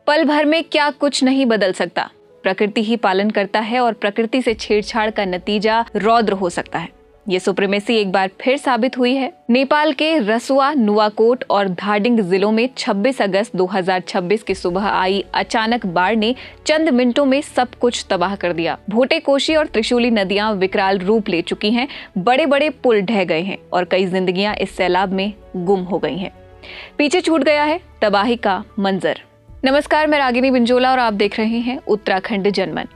पल भर में क्या कुछ नहीं बदल सकता, प्रकृति ही पालन करता है और प्रकृति से छेड़छाड़ का नतीजा रौद्र हो सकता है। ये सुप्रीमेसी एक बार फिर साबित हुई है। नेपाल के रसुआ, नुवाकोट और धादिङ जिलों में 26 अगस्त 2026 की सुबह आई अचानक बाढ़ ने चंद मिनटों में सब कुछ तबाह कर दिया। भोटे, कोशी और त्रिशूली नदियां विकराल रूप ले चुकी हैं, बड़े बड़े पुल ढह गए हैं और कई जिंदगियां इस सैलाब में गुम हो गई हैं। पीछे छूट गया है तबाही का मंजर। नमस्कार, मैं रागिनी बिंजोला और आप देख रहे हैं उत्तराखंड जनमन।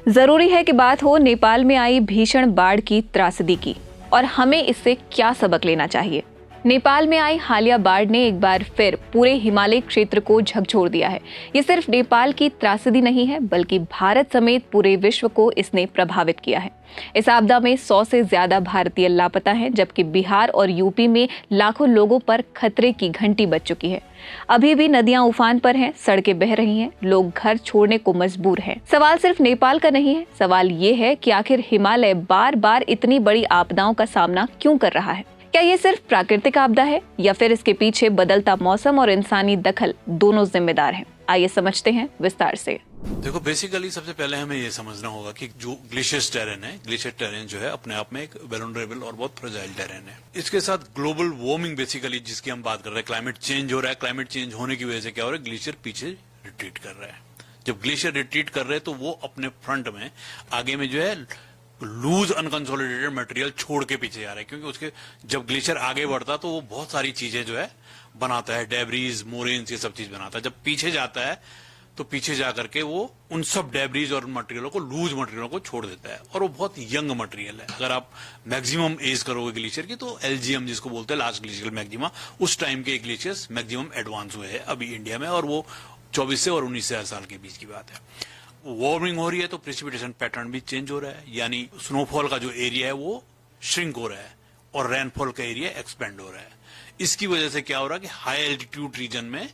जरूरी है कि बात हो नेपाल में आई भीषण बाढ़ की त्रासदी की और हमें इससे क्या सबक लेना चाहिए। नेपाल में आई हालिया बाढ़ ने एक बार फिर पूरे हिमालय क्षेत्र को झकझोर दिया है। ये सिर्फ नेपाल की त्रासदी नहीं है, बल्कि भारत समेत पूरे विश्व को इसने प्रभावित किया है। इस आपदा में 100 से ज्यादा भारतीय लापता हैं, जबकि बिहार और यूपी में लाखों लोगों पर खतरे की घंटी बज चुकी है। अभी भी नदियां उफान पर हैं, सड़कें बह रही हैं, लोग घर छोड़ने को मजबूर हैं। सवाल सिर्फ नेपाल का नहीं है, सवाल ये है कि आखिर हिमालय बार बार इतनी बड़ी आपदाओं का सामना क्यों कर रहा है। क्या ये सिर्फ प्राकृतिक आपदा है या फिर इसके पीछे बदलता मौसम और इंसानी दखल दोनों जिम्मेदार हैं? आइए समझते हैं विस्तार से। देखो, बेसिकली सबसे पहले हमें ये समझना होगा कि जो ग्लेशियर्स टेरेन है, ग्लेशियर टेरेन जो है अपने आप में एक वल्नरेबल और बहुत फ्रेजाइल टेरेन है। इसके साथ ग्लोबल वार्मिंग बेसिकली जिसकी हम बात कर रहे हैं, क्लाइमेट चेंज हो रहा है। क्लाइमेट चेंज होने की वजह से क्या हो रहा है, ग्लेशियर पीछे रिट्रीट कर रहा है। जब ग्लेशियर रिट्रीट कर रहे हैं तो वो अपने फ्रंट में आगे में जो है लूज अनकंसोलिडेटेड मटेरियल छोड़ के पीछे जा रहा है, क्योंकि उसके जब ग्लेशियर आगे बढ़ता तो वो बहुत सारी चीजें जो है बनाता है, डेब्रीज, मोरेन्स, ये सब चीज बनाता है। जब पीछे जाता है तो पीछे जाकर के वो उन सब डेब्रीज और मटेरियलों को, लूज मटेरियलों को छोड़ देता है, और वो बहुत यंग मटेरियल है। अगर आप मैक्सिमम एज करोगे ग्लेशियर की तो LGM जिसको बोलते हैं, लास्ट ग्लेशियर मैक्सिमा, उस टाइम के ग्लेशियर्स मैक्सिमम एडवांस हुए हैं अभी इंडिया में, और वो 24 से और 19 साल के बीच की बात है। वार्मिंग हो रही है तो प्रेसिपिटेशन पैटर्न भी चेंज हो रहा है, यानी स्नोफॉल का जो एरिया है वो श्रिंक हो रहा है और रेनफॉल का एरिया एक्सपेंड हो रहा है। इसकी वजह से क्या हो रहा है कि हाई एल्टीट्यूड रीजन में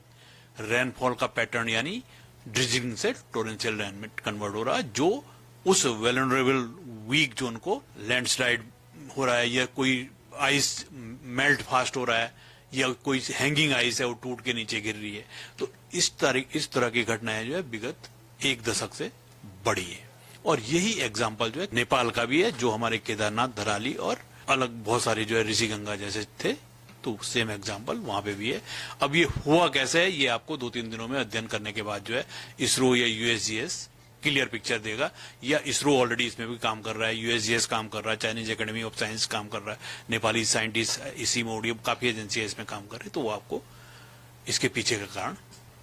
रेनफॉल का पैटर्न यानी ड्रिजिंग से टोरेंशियल रेन में कन्वर्ट हो रहा है, जो उस वल्नरेबल वीक जोन को लैंडस्लाइड हो रहा है, या कोई आइस मेल्ट फास्ट हो रहा है, या कोई हैंगिंग आइस है वो टूट के नीचे गिर रही है। तो इस तरह की घटनाएं जो है विगत एक दशक से बढ़ी है, और यही एग्जाम्पल जो है नेपाल का भी है, जो हमारे केदारनाथ, धराली और अलग बहुत सारे जो है ऋषिगंगा जैसे थे, तो सेम एग्जाम्पल वहां पे भी है। अब ये हुआ कैसे है, ये आपको 2-3 दिनों में अध्ययन करने के बाद जो है इसरो या USGS क्लियर पिक्चर देगा, या इसरो ऑलरेडी इसमें भी काम कर रहा है, USGS काम कर रहा है, चाइनीज एकेडमी ऑफ साइंस काम कर रहा है, नेपाली साइंटिस्ट इसी में काफी एजेंसियां इसमें काम कर रही है, तो वो आपको इसके पीछे का कारण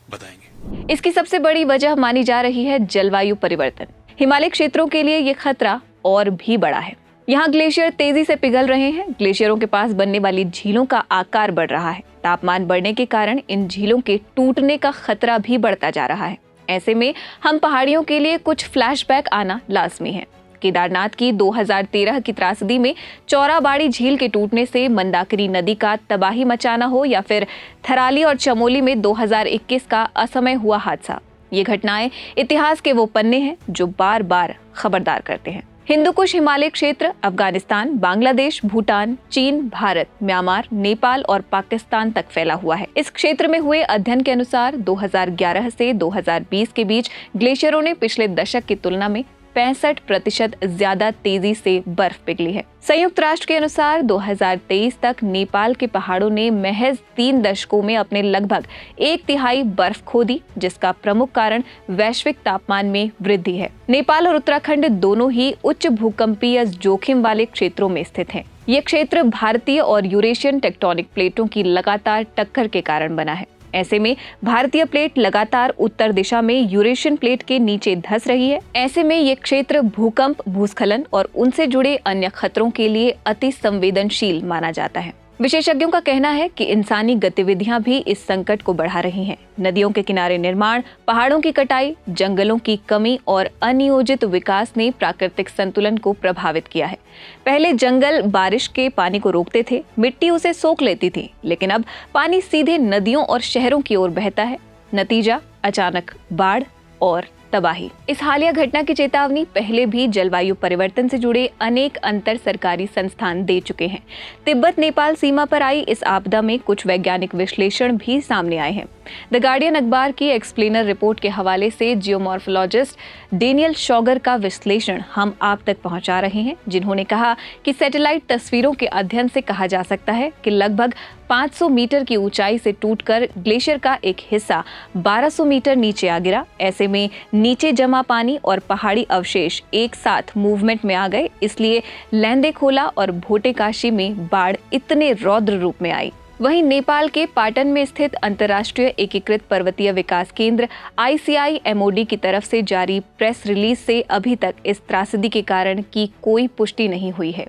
बताएंगे। इसकी सबसे बड़ी वजह मानी जा रही है जलवायु परिवर्तन। हिमालय क्षेत्रों के लिए ये खतरा और भी बड़ा है। यहाँ ग्लेशियर तेजी से पिघल रहे हैं, ग्लेशियरों के पास बनने वाली झीलों का आकार बढ़ रहा है। तापमान बढ़ने के कारण इन झीलों के टूटने का खतरा भी बढ़ता जा रहा है। ऐसे में हम पहाड़ियों के लिए कुछ फ्लैशबैक आना लाजमी है। केदारनाथ की 2013 की त्रासदी में चौराबाड़ी झील के टूटने से मंदाकिनी नदी का तबाही मचाना हो, या फिर थराली और चमोली में 2021 का असमय हुआ हादसा, ये घटनाएं इतिहास के वो पन्ने हैं जो बार बार खबरदार करते हैं। हिंदुकुश हिमालय क्षेत्र अफगानिस्तान, बांग्लादेश, भूटान, चीन, भारत, म्यांमार, नेपाल और पाकिस्तान तक फैला हुआ है। इस क्षेत्र में हुए अध्ययन के अनुसार 2011 से 2020 के बीच ग्लेशियरों ने पिछले दशक की तुलना में 65% ज्यादा तेजी से बर्फ पिघली है। संयुक्त राष्ट्र के अनुसार 2023 तक नेपाल के पहाड़ों ने महज 3 दशकों में अपने लगभग 1/3 बर्फ खो दी, जिसका प्रमुख कारण वैश्विक तापमान में वृद्धि है। नेपाल और उत्तराखंड दोनों ही उच्च भूकंपीय जोखिम वाले क्षेत्रों में स्थित हैं। ये क्षेत्र भारतीय और यूरेशियन टेक्टोनिक प्लेटों की लगातार टक्कर के कारण बना है। ऐसे में भारतीय प्लेट लगातार उत्तर दिशा में यूरेशियन प्लेट के नीचे धंस रही है। ऐसे में ये क्षेत्र भूकंप, भूस्खलन और उनसे जुड़े अन्य खतरों के लिए अति संवेदनशील माना जाता है। विशेषज्ञों का कहना है कि इंसानी गतिविधियां भी इस संकट को बढ़ा रही हैं। नदियों के किनारे निर्माण, पहाड़ों की कटाई, जंगलों की कमी और अनियोजित विकास ने प्राकृतिक संतुलन को प्रभावित किया है। पहले जंगल बारिश के पानी को रोकते थे, मिट्टी उसे सोख लेती थी, लेकिन अब पानी सीधे नदियों और शहरों की ओर बहता है। नतीजा अचानक बाढ़ और तबाही। इस हालिया घटना की चेतावनी पहले भी जलवायु परिवर्तन से जुड़े अनेक अंतर सरकारी संस्थान दे चुके हैं। तिब्बत नेपाल सीमा पर आई इस आपदा में कुछ वैज्ञानिक विश्लेषण भी सामने आए हैं। द गार्डियन अखबार की एक्सप्लेनर रिपोर्ट के हवाले से जियोमॉर्फोलॉजिस्ट डेनियल शॉगर का विश्लेषण हम आप तक पहुंचा रहे हैं, जिन्होंने कहा कि सैटेलाइट तस्वीरों के अध्ययन से कहा जा सकता है कि लगभग 500 मीटर की ऊंचाई से टूटकर ग्लेशियर का एक हिस्सा 1200 मीटर नीचे आ गिरा। ऐसे में नीचे जमा पानी और पहाड़ी अवशेष एक साथ मूवमेंट में आ गए, इसलिए लैंदेखोला और भोटेकाशी में बाढ़ इतने रौद्र रूप में आई। वहीं नेपाल के पाटन में स्थित अंतर्राष्ट्रीय एकीकृत पर्वतीय विकास केंद्र ICIMOD की तरफ से जारी प्रेस रिलीज से अभी तक इस त्रासदी के कारण की कोई पुष्टि नहीं हुई है।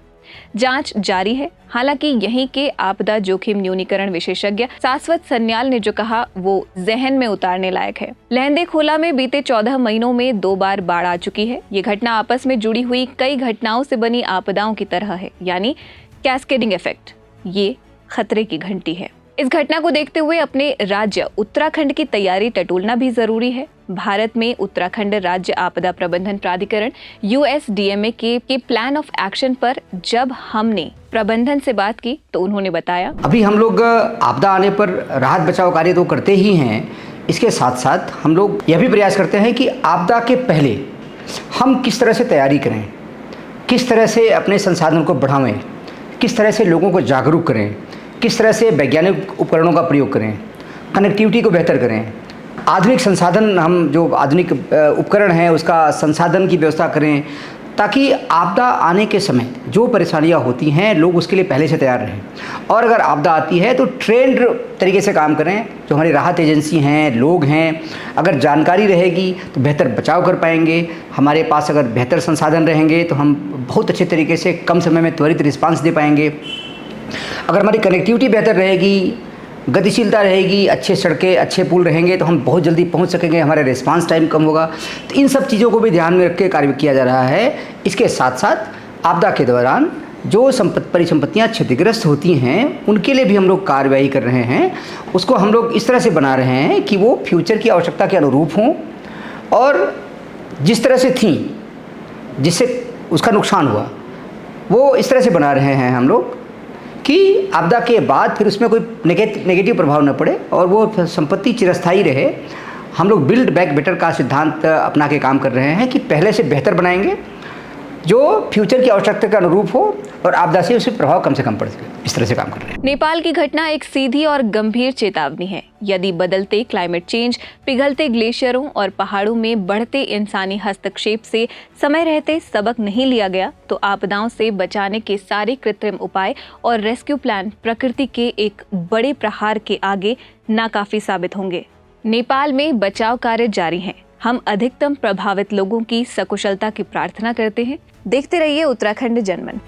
जांच जारी है। हालांकि यहीं के आपदा जोखिम न्यूनीकरण विशेषज्ञ शाश्वत सन्याल ने जो कहा वो जहन में उतारने लायक है। लैंदेखोला में बीते 14 महीनों में 2 बार बाढ़ आ चुकी है। ये घटना आपस में जुड़ी हुई कई घटनाओं से बनी आपदाओं की तरह है, यानी कैस्केडिंग इफेक्ट। ये खतरे की घंटी है। इस घटना को देखते हुए अपने राज्य उत्तराखंड की तैयारी टटोलना भी जरूरी है। भारत में उत्तराखंड राज्य आपदा प्रबंधन प्राधिकरण USDMA के प्लान ऑफ एक्शन पर जब हमने प्रबंधन से बात की तो उन्होंने बताया, अभी हम लोग आपदा आने पर राहत बचाव कार्य तो करते ही हैं, इसके साथ साथ हम लोग यह भी प्रयास करते हैं कि आपदा के पहले हम किस तरह से तैयारी करें, किस तरह से अपने संसाधन को बढ़ावें, किस तरह से लोगों को जागरूक करें, किस तरह से वैज्ञानिक उपकरणों का प्रयोग करें, कनेक्टिविटी को बेहतर करें, आधुनिक संसाधन, हम जो आधुनिक उपकरण हैं उसका संसाधन की व्यवस्था करें, ताकि आपदा आने के समय जो परेशानियां होती हैं लोग उसके लिए पहले से तैयार रहें। और अगर आपदा आती है तो ट्रेंड तरीके से काम करें। जो हमारी राहत एजेंसी हैं, लोग हैं, अगर जानकारी रहेगी तो बेहतर बचाव कर पाएंगे। हमारे पास अगर बेहतर संसाधन रहेंगे तो हम बहुत अच्छे तरीके से कम समय में त्वरित रिस्पांस दे पाएंगे। अगर हमारी कनेक्टिविटी बेहतर रहेगी, गतिशीलता रहेगी, अच्छे सड़कें, अच्छे पुल रहेंगे तो हम बहुत जल्दी पहुंच सकेंगे, हमारा रिस्पांस टाइम कम होगा। तो इन सब चीज़ों को भी ध्यान में रख के कार्य किया जा रहा है। इसके साथ साथ आपदा के दौरान जो परिसंपत्तियाँ क्षतिग्रस्त होती हैं उनके लिए भी हम लोग कार्रवाई कर रहे हैं। उसको हम लोग इस तरह से बना रहे हैं कि वो फ्यूचर की आवश्यकता के अनुरूप हों और जिस तरह से थी, जिससे उसका नुकसान हुआ, वो इस तरह से बना रहे हैं हम लोग कि आपदा के बाद फिर उसमें कोई नेगेटिव प्रभाव न पड़े और वो संपत्ति चिरस्थायी रहे। हम लोग बिल्ड बैक बेटर का सिद्धांत अपना के काम कर रहे हैं कि पहले से बेहतर बनाएंगे जो फ्यूचर की आवश्यकता के अनुरूप हो और आपदा से उससे प्रभाव कम से कम पड़ सके। इस तरह से काम कर रहे हैं। नेपाल की घटना एक सीधी और गंभीर चेतावनी है। यदि बदलते क्लाइमेट चेंज, पिघलते ग्लेशियरों और पहाड़ों में बढ़ते इंसानी हस्तक्षेप से समय रहते सबक नहीं लिया गया तो आपदाओं से बचाने के सारे कृत्रिम उपाय और रेस्क्यू प्लान प्रकृति के एक बड़े प्रहार के आगे नाकाफी साबित होंगे। नेपाल में बचाव कार्य जारी हैं। हम अधिकतम प्रभावित लोगों की सकुशलता की प्रार्थना करते हैं। देखते रहिए उत्तराखंड जनमन।